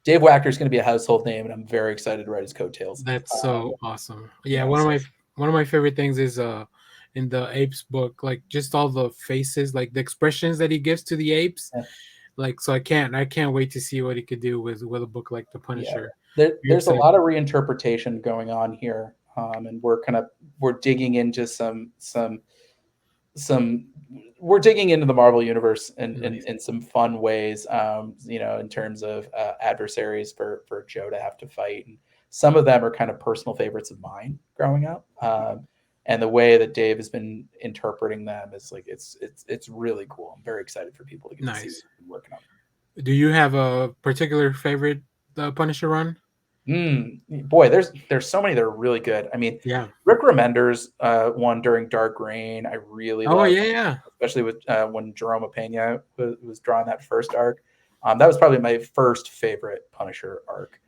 Dave Wachter is going to be a household name, and I'm very excited to write his coattails. That's so awesome. Yeah, Yeah, so one of my favorite things is in the apes book, like just all the faces, like the expressions that he gives to the apes. yeah, Like so I can't wait to see what he could do with a book like The yeah. Punisher. Very There's a excited. lot of reinterpretation going on here, and we're digging into some we're digging into the Marvel universe Nice. in some fun ways, in terms of adversaries for Joe to have to fight. And some of them are kind of personal favorites of mine growing up. And the way that Dave has been interpreting them is like it's really cool. I'm very excited for people to get to see what Nice. he's been working on. Do you have a particular favorite Punisher run? Boy, there's so many that are really good. I mean, Yeah. Rick Remender's one during Dark Reign, I really Oh love, yeah, yeah. especially with when Jerome Pena was drawing that first arc. That was probably my first favorite Punisher arc.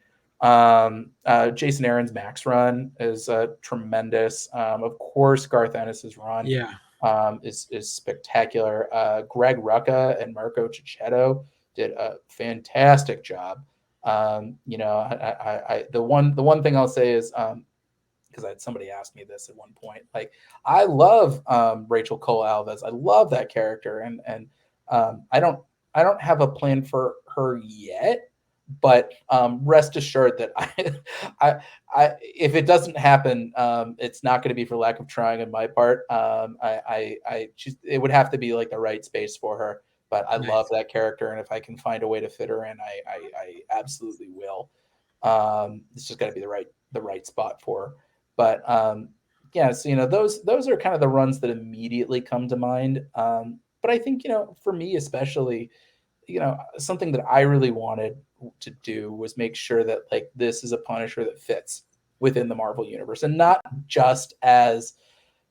Jason Aaron's Max run is tremendous. Of course, Garth Ennis's run Yeah. is spectacular. Greg Rucka and Marco Cicchetto did a fantastic job. You know, the one thing I'll say is, because I had somebody ask me this at one point. Like, I love Rachel Cole Alves. I love that character, and I don't have a plan for her yet. But rest assured that I, if it doesn't happen, it's not going to be for lack of trying on my part. It would have to be like the right space for her. But I love Nice. that character, and if I can find a way to fit her in, I absolutely will. It's just got to be the right spot for her. But yeah, so those are kind of the runs that immediately come to mind. But I think for me especially, something that I really wanted to do was make sure that like this is a Punisher that fits within the Marvel universe, and not just as,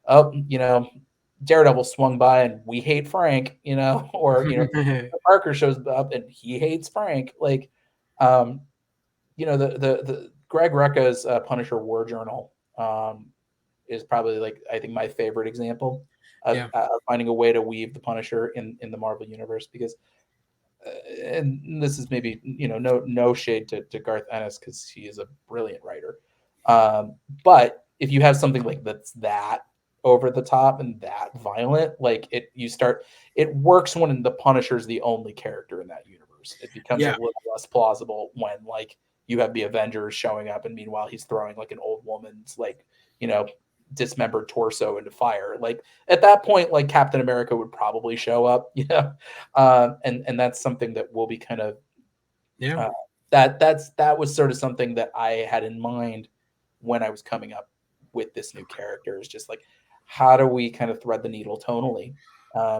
oh, Daredevil swung by and we hate Frank, or Parker shows up and he hates Frank. Like, um, the Greg Rucka's Punisher War Journal is probably, like, I think, my favorite example of Yeah. finding a way to weave the Punisher in the Marvel universe, because and this is maybe, no shade to Garth Ennis, because he is a brilliant writer, but if you have something like that's that over the top and that violent, like, it works when the Punisher's the only character in that universe. It becomes a Yeah. little less plausible when, like, you have the Avengers showing up and meanwhile he's throwing like an old woman's, like, you know dismembered torso into fire. Like, at that point, like, Captain America would probably show up, and that's something that will be kind of, Yeah. uh, that was sort of something that I had in mind when I was coming up with this new character. Is just like, how do we kind of thread the needle tonally,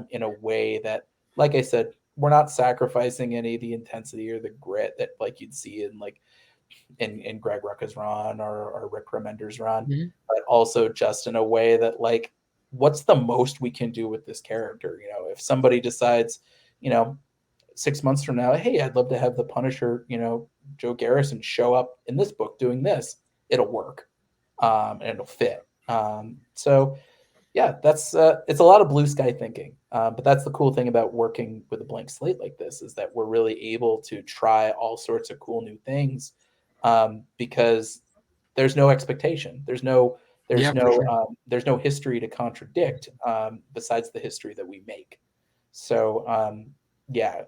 in a way that, like I said, we're not sacrificing any of the intensity or the grit that, like, you'd see in, like, in Greg Rucka's run, or Rick Remender's run, Mhm. but also just in a way that, like, what's the most we can do with this character? If somebody decides, you know, 6 months from now, hey, I'd love to have the Punisher, Joe Garrison, show up in this book doing this, it'll work, and it'll fit. So yeah, it's a lot of blue sky thinking, but that's the cool thing about working with a blank slate like this, is that we're really able to try all sorts of cool new things, because there's no expectation, there's Yeah, for no sure. there's no history to contradict, besides the history that we make. So yeah,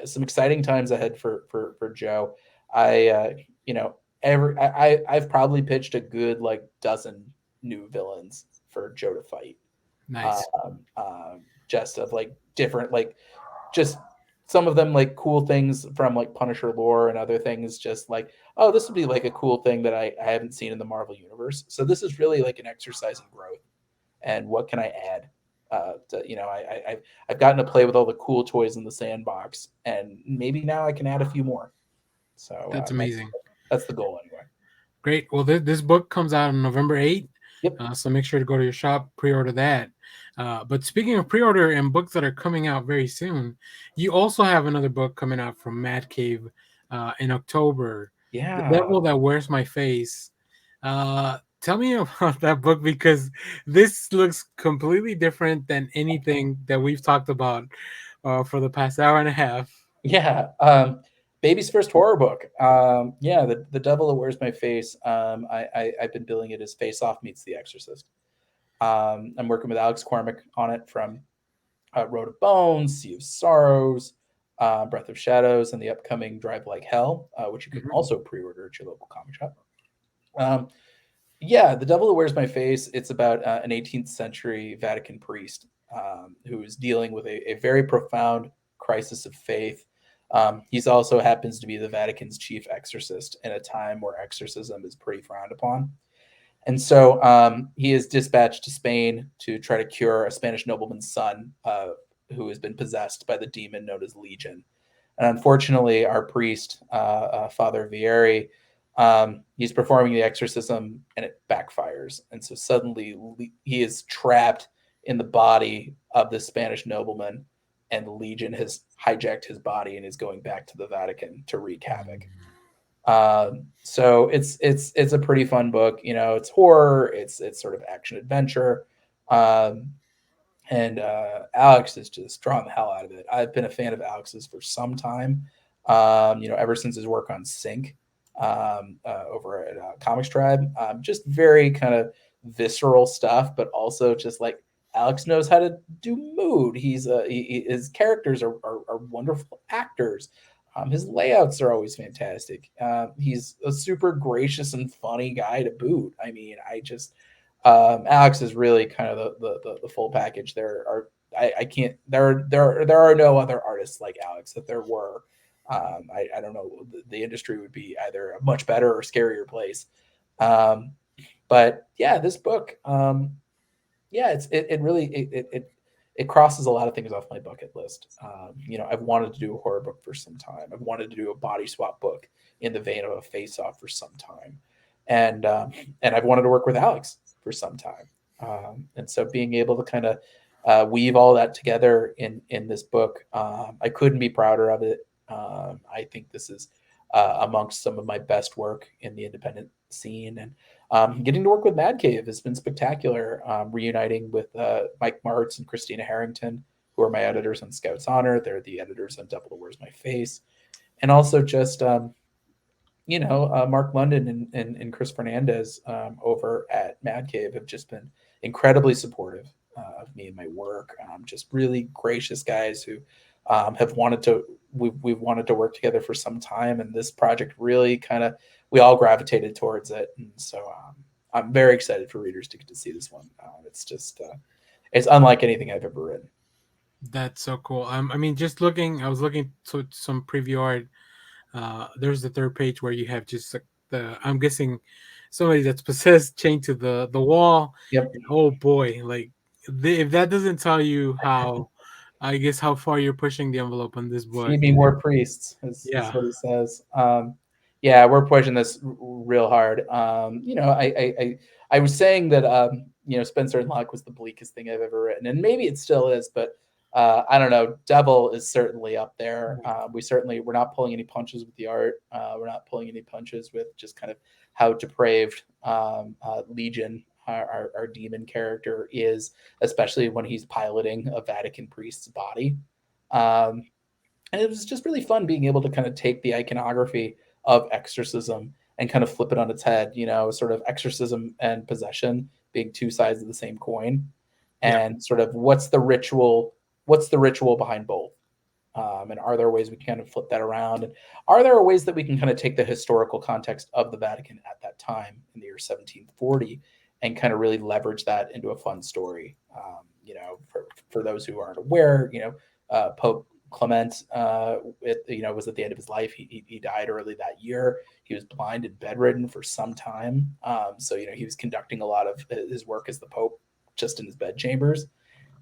some exciting times ahead for Joe. I you know I've probably pitched a good, like, dozen new villains for Joe to fight, Nice. just of, like, different, like, just some of them, like, cool things from, like, Punisher lore, and other things just like, oh, this would be like a cool thing that I haven't seen in the Marvel universe. So this is really like an exercise in growth, and what can I add? I've gotten to play with all the cool toys in the sandbox, and maybe now I can add a few more. So That's that's amazing. that's the goal anyway. Great. Well, this book comes out on November 8th, Yep. so make sure to go to your shop, pre-order that. But speaking of pre-order and books that are coming out very soon, you also have another book coming out from Mad Cave in October, The Yeah. Devil That Wears My Face. Tell me about that book, because this looks completely different than anything that we've talked about for the past hour and a half. Yeah. Baby's first horror book. Yeah, the Devil That Wears My Face. I've been billing it as Face Off meets The Exorcist. I'm working with Alex Cormack on it from Road of Bones, Sea of Sorrows, Breath of Shadows, and the upcoming Drive Like Hell, which you can Mhm. also pre-order at your local comic shop. Um, yeah, The Devil That Wears My Face. It's about an 18th century Vatican priest, who is dealing with a very profound crisis of faith. He's also happens to be the Vatican's chief exorcist in a time where exorcism is pretty frowned upon. And so he is dispatched to Spain to try to cure a Spanish nobleman's son, who has been possessed by the demon known as Legion. And unfortunately, our priest, Father Vieri, he's performing the exorcism and it backfires. And so suddenly he is trapped in the body of this Spanish nobleman, and Legion has hijacked his body and is going back to the Vatican to wreak havoc. So it's a pretty fun book. It's horror. It's sort of action adventure. Um, and Alex is just drawing the hell out of it. I've been a fan of Alex's for some time, ever since his work on Sync over at Comics Tribe. Just very kind of visceral stuff, but also just like Alex knows how to do mood. His characters are wonderful actors. His layouts are always fantastic. He's a super gracious and funny guy to boot. I mean, I just Alex is really kind of the full package. I can't there are no other artists like Alex. If there were, I don't know, the industry would be either a much better or scarier place. Um, but yeah, this book, yeah, it really it crosses a lot of things off my bucket list. I've wanted to do a horror book for some time. I've wanted to do a body swap book in the vein of a face off for some time, and and I've wanted to work with Alex for some time. And so being able to kind of weave all that together in this book, I couldn't be prouder of it. I think this is amongst some of my best work in the independent scene, and getting to work with Mad Cave has been spectacular. Reuniting with Mike Martz and Christina Harrington, who are my editors on Scouts Honor. They're the editors on Devil Wears My Face. And also just, Mark London and Chris Fernandez over at Mad Cave have just been incredibly supportive of me and my work. Just really gracious guys who have wanted to we've wanted to work together for some time, and this project really kind of we all gravitated towards it, and so I'm very excited for readers to get to see this one. It's just it's unlike anything I've ever written. That's so cool. I mean, just looking, I was looking to some preview art. There's the third page where you have just like I'm guessing somebody that's possessed chained to the wall, Yep. and oh boy, like if that doesn't tell you how, I guess how far you're pushing the envelope on this book. Feed me more priests is Yeah. what he says. Yeah, we're pushing this real hard. I was saying that Spencer and Locke was the bleakest thing I've ever written, and maybe it still is, but I don't know. Devil is certainly up there. We're not pulling any punches with the art. We're not pulling any punches with just kind of how depraved Legion, our demon character, is, especially when he's piloting a Vatican priest's body. Um, and it was just really fun being able to kind of take the iconography of exorcism and kind of flip it on its head, sort of exorcism and possession being two sides of the same coin, Yeah. and sort of what's the ritual behind both, and are there ways we can kind of flip that around, and are there ways that we can kind of take the historical context of the Vatican at that time in the year 1740 and kind of really leverage that into a fun story. For those who aren't aware, Pope Clement, was at the end of his life. He died early that year. He was blind and bedridden for some time. So he was conducting a lot of his work as the Pope just in his bedchambers.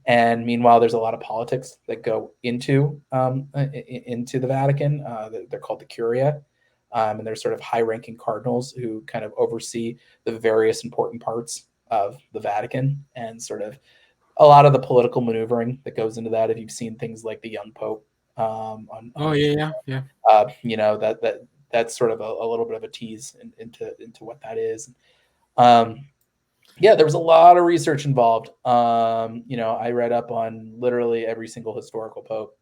And meanwhile, there's a lot of politics that go into the Vatican. They're called the Curia, and they're sort of high-ranking cardinals who kind of oversee the various important parts of the Vatican, and sort of a lot of the political maneuvering that goes into that. If you've seen things like the Young Pope on Oh yeah, yeah, yeah. that's sort of a little bit of a tease into what that is. Um, yeah, there was a lot of research involved. I read up on literally every single historical pope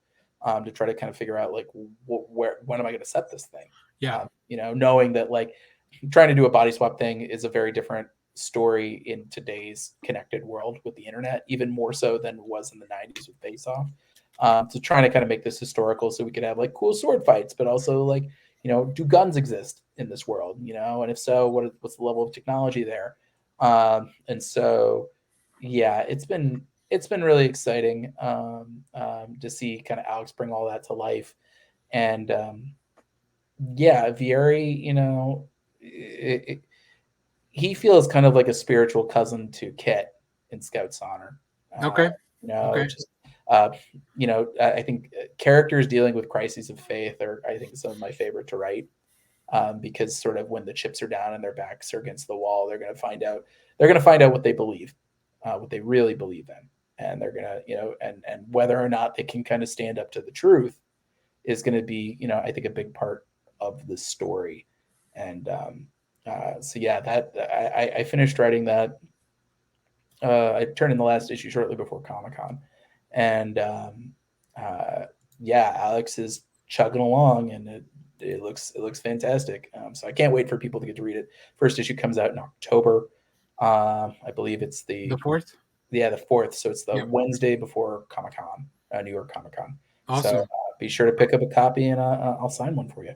to try to kind of figure out like when am I going to set this thing? Yeah. Knowing that like trying to do a body swap thing is a very different story in today's connected world with the internet, even more so than it was in the 90s with Face Off. So trying to kind of make this historical so we could have like cool sword fights, but also like, do guns exist in this world? And if so, what's the level of technology there? And so, yeah, it's been really exciting to see kind of Alex bring all that to life, and yeah, Vieri, he feels kind of like a spiritual cousin to Kit in Scout's Honor. Uh, Okay. Okay. just I think characters dealing with crises of faith are, I think, some of my favorite to write, because sort of when the chips are down and their backs are against the wall, they're going to find out what they believe, what they really believe in, and they're going to and whether or not they can kind of stand up to the truth is going to be I think a big part of the story. And so yeah, that I finished writing that I turned in the last issue shortly before Comic-Con, and uh, yeah, Alex is chugging along, and it looks fantastic. So I can't wait for people to get to read it. First issue comes out in October. I believe it's The the fourth. yeah, the 4th, so it's the Yep. Wednesday before Comic-Con, New York Comic-Con. So Awesome. be sure to pick up a copy, and I'll sign one for you.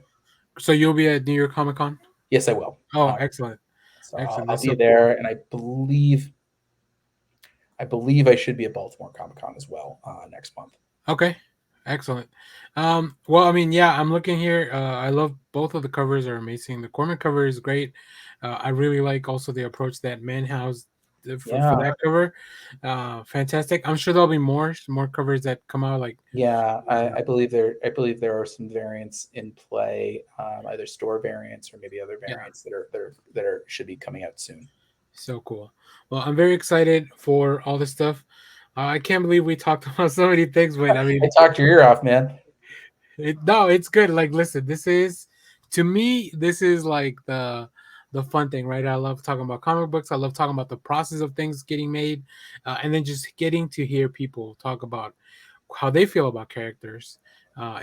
So you'll be at New York Comic Con. Yes, I will. Oh, Um, excellent. so Excellent. I'll That's be so cool. there, and I believe I should be at Baltimore Comic Con as well next month. Okay. Excellent. Well, I mean, yeah, I'm looking here. I love both of the covers are amazing. The Corman cover is great. I really like also the approach that Manhouse did for Yeah, that cover. Fantastic. I'm sure there'll be more covers that come out. Like, yeah. I believe there are some variants in play, either store variants or maybe other yeah, variants that are should be coming out soon. so cool. Well, I'm very excited for all this stuff. I can't believe we talked about so many things, but I I mean, talked your ear off, man. no, it's good. Like, listen, this is to me, this is like the fun thing, right? I love talking about comic books. I love talking about the process of things getting made, and then just getting to hear people talk about how they feel about characters.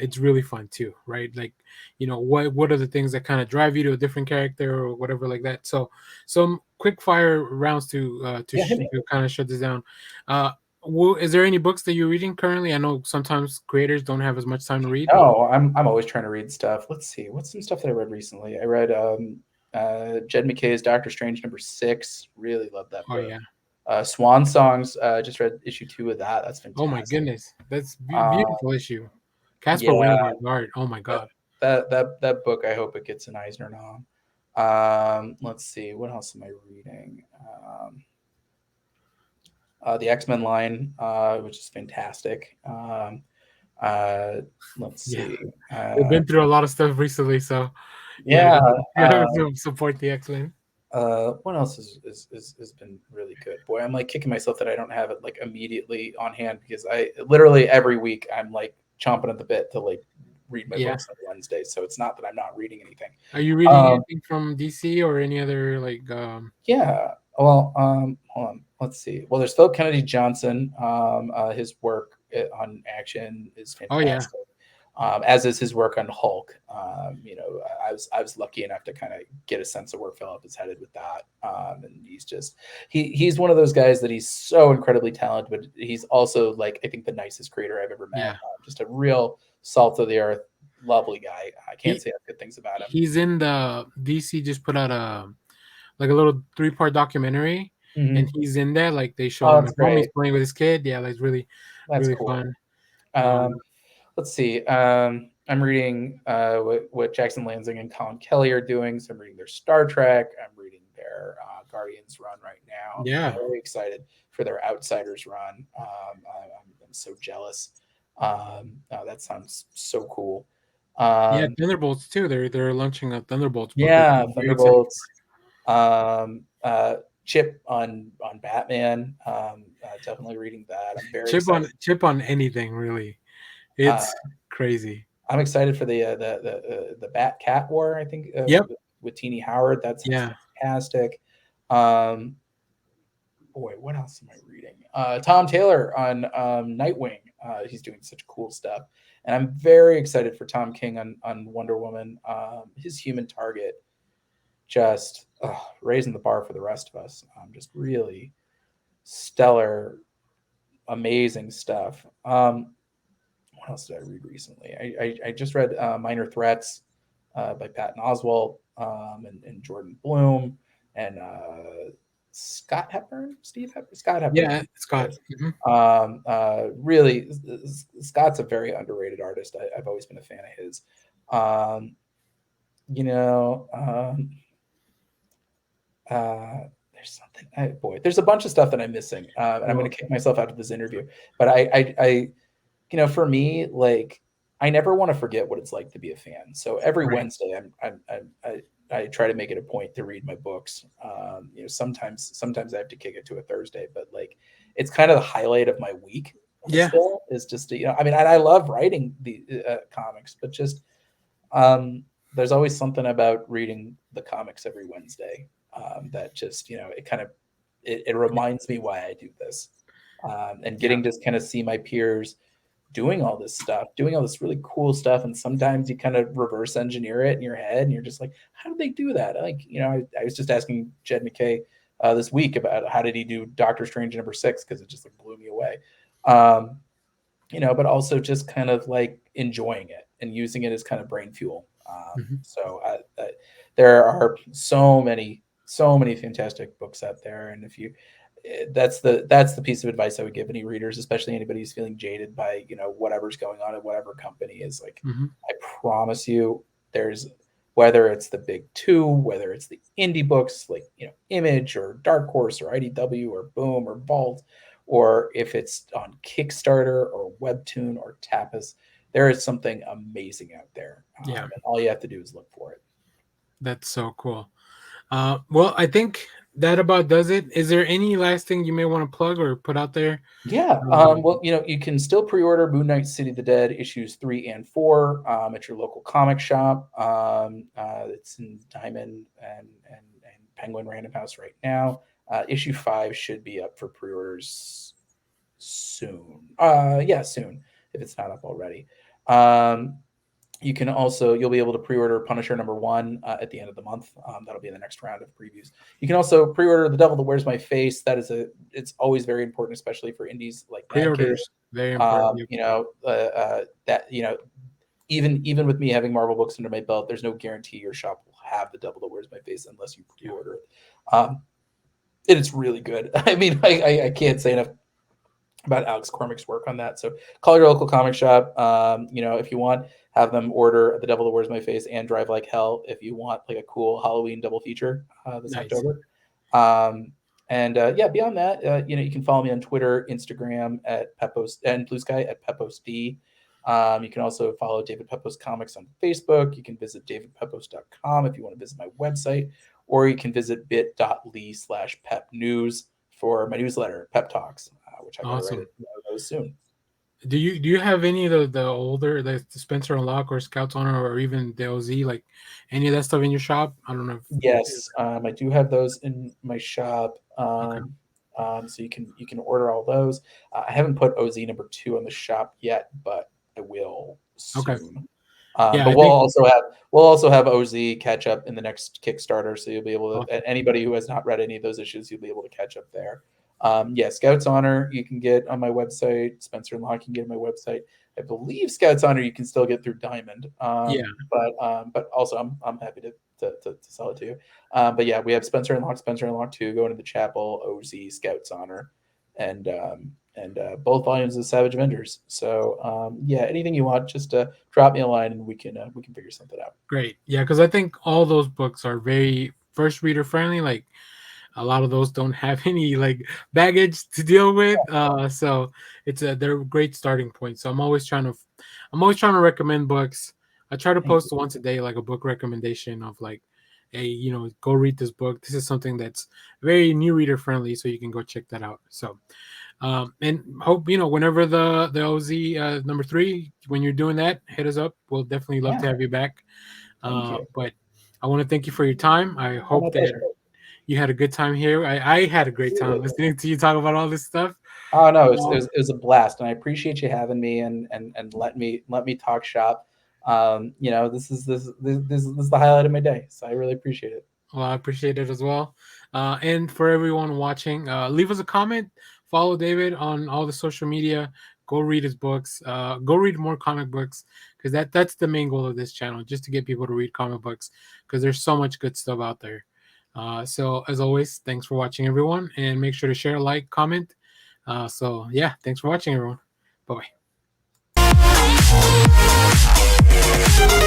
It's really fun too, right? Like, what are the things that kind of drive you to a different character or whatever like that. So, some quick fire rounds Yeah, hit me. to kind of shut this down. Uh, is there any books that you're reading currently? I know sometimes creators don't have as much time to read. No, I'm always trying to read stuff. Let's see. What's some stuff that I read recently? I read Jed McKay's Doctor Strange #6. Really love that Oh book. yeah. Swan Songs. Just read issue 2 of that. That's Oh my fantastic. goodness, that's Uh, beautiful issue. Casper yeah, Wintergard art. Oh my that, god. that book. I hope it gets an Eisner nom. Let's see. What else am I reading? The X-Men line, which is fantastic. Uh, let's Yeah, see. they've been through a lot of stuff recently, so yeah, Yeah. you gotta support the X Men. What else has been really good? Boy, I'm like kicking myself that I don't have it like immediately on hand because I literally every week I'm like chomping at the bit to like read my Yeah. books on Wednesday. So it's not that I'm not reading anything. Are you reading Um, anything from DC or any other like? yeah. Well, hold on. Let's see. Well, there's Phil Kennedy Johnson. His work on action is Oh yeah, fantastic. As is his work on Hulk. I was lucky enough to kind of get a sense of where Philip is headed with that, and he's one of those guys that he's so incredibly talented, but he's also like I think the nicest creator I've ever met. yeah. Just a real salt of the earth, lovely guy. I can't He say good things about him. he's in the DC just put out a like a little 3-part documentary, and Hmm. he's in there. Like they show Oh, him that's at home. He's great. playing with his kid. Yeah, like really, That's really cool. fun. Um, Um, let's see. I'm reading what Jackson Lansing and Colin Kelly are doing. So I'm reading their Star Trek. I'm reading their Guardians run right now. I'm yeah, very excited for their Outsiders run. I'm so jealous. That sounds so cool. yeah. Um, Thunderbolts too. They're launching a Thunderbolts book, which yeah, I'm very excited for. Thunderbolts. Um, uh, Chip on Batman. Definitely reading that. I'm very excited. Chip on anything really. Uh, It's crazy. I'm excited for the Bat Cat War. I think Yep. with Teenie Howard. That sounds Yeah. fantastic. Um, Boy, what else am I reading? Tom Taylor on Nightwing. He's doing such cool stuff, and I'm very excited for Tom King on Wonder Woman. His Human Target just raising the bar for the rest of us. Just really stellar, amazing stuff. What else did I read recently? I just read Minor Threats by Patton Oswalt and Jordan Bloom and Scott Hepburn, Scott Hepburn, I Yeah, think it Scott. is. Mhm. Really, Scott's a very underrated artist. I've always been a fan of his. Um, you know, there's something. There's a bunch of stuff that I'm missing, and I'm going Well, to kick myself out of this interview. But for me, like I never want to forget what it's like to be a fan. So every right. Wednesday, I try to make it a point to read my books. Sometimes I have to kick it to a Thursday, but like it's kind of the highlight of my week. Yeah. Still, is just I mean, and I love writing the comics, but just there's always something about reading the comics every Wednesday that just it kind of it reminds me why I do this, and Yeah. getting to kind of see my peers doing all this stuff, doing all this really cool stuff. And sometimes you kind of reverse engineer it in your head and you're just like, how did they do that? Like, I was just asking Jed McKay this week about how did he do Doctor Strange #6, because it just like blew me away. Um, but also just kind of like enjoying it and using it as kind of brain fuel. Mhm. There are so many fantastic books out there, and if you that's the piece of advice I would give any readers, especially anybody who's feeling jaded by whatever's going on at whatever company, is like, Mhm. I promise you, there's, whether it's the big two, whether it's the indie books like Image or Dark Horse or IDW or Boom or Vault, or if it's on Kickstarter or Webtoon or Tapas, there is something amazing out there, Yeah. and all you have to do is look for it. That's so cool. Well, I think that about does it. Is there any last thing you may want to plug or put out there? Yeah. Um, Well, you can still pre-order Moon Knight City of the Dead issues 3 and 4 at your local comic shop. It's in Diamond and Penguin Random House right now. Issue 5 should be up for pre-orders soon. Yeah, soon, if it's not up already. Um, you'll be able to pre-order Punisher #1 at the end of the month. That'll be in the next round of previews. You can also pre-order The Devil That Wears My Face. It's always very important, especially for indies like Mad Cave. Pre-orders very important. Yep. That even with me having Marvel books under my belt, there's no guarantee your shop will have The Devil That Wears My Face unless you Yeah. pre-order it. And it's really good. I mean, I can't say enough about Alex Cormack's work on that. So call your local comic shop. If you want, have them order The Devil That Wears My Face and Drive Like Hell if you want like a cool Halloween double feature this Nice. October. Beyond that, you can follow me on Twitter, Instagram at Pepos, and Blue Sky at PeposD. You can also follow David Pepos Comics on Facebook. You can visit davidpepos.com if you want to visit my website, or you can visit bit.ly/pepnews for my newsletter, Pep Talks, which I got to write Awesome. it those soon. Do you have any of the older, like the Spencer and Locke or Scouts Honor or even the OZ, like any of that stuff in your shop? I don't know. Yes, I do have those in my shop. Okay. So you can order all those. I haven't put OZ #2 on the shop yet, but I will Okay. soon. Yeah, But I think. we'll also have OZ catch up in the next Kickstarter, so you'll be able Awesome. to, anybody who has not read any of those issues, you'll be able to catch up there. Scouts Honor you can get on my website. Spencer and Locke can get on my website. I believe Scouts Honor you can still get through Diamond. Yeah. But also I'm happy to sell it to you. But yeah, we have Spencer and Locke 2, Going to the Chapel, OZ, Scouts Honor, and both volumes of Savage Vendors. So anything you want, just drop me a line and we can figure something out. Great. Yeah, because I think all those books are very first reader friendly. Like a lot of those don't have any like baggage to deal with. So they're a great starting point. So I'm always trying to recommend books. I try to Thank you. post once a day like a book recommendation of like, hey, go read this book. This is something that's very new reader friendly, so you can go check that out. So and hope whenever the OZ #3, when you're doing that, hit us up. We'll definitely love Yeah, to have you back. thank you. But I want to thank you for your time. I Oh, my hope that pleasure. you had a good time here. I had a great time listening to you talk about all this stuff. Oh no, Um, it was a blast, and I appreciate you having me and let me talk shop. This is the highlight of my day, so I really appreciate it. well, I appreciate it as well. And for everyone watching, leave us a comment. Follow David on all the social media. Go read his books. Go read more comic books because that's the main goal of this channel, just to get people to read comic books because there's so much good stuff out there. So as always, thanks for watching, everyone, and make sure to share, like, comment. So yeah, thanks for watching, everyone. Bye bye.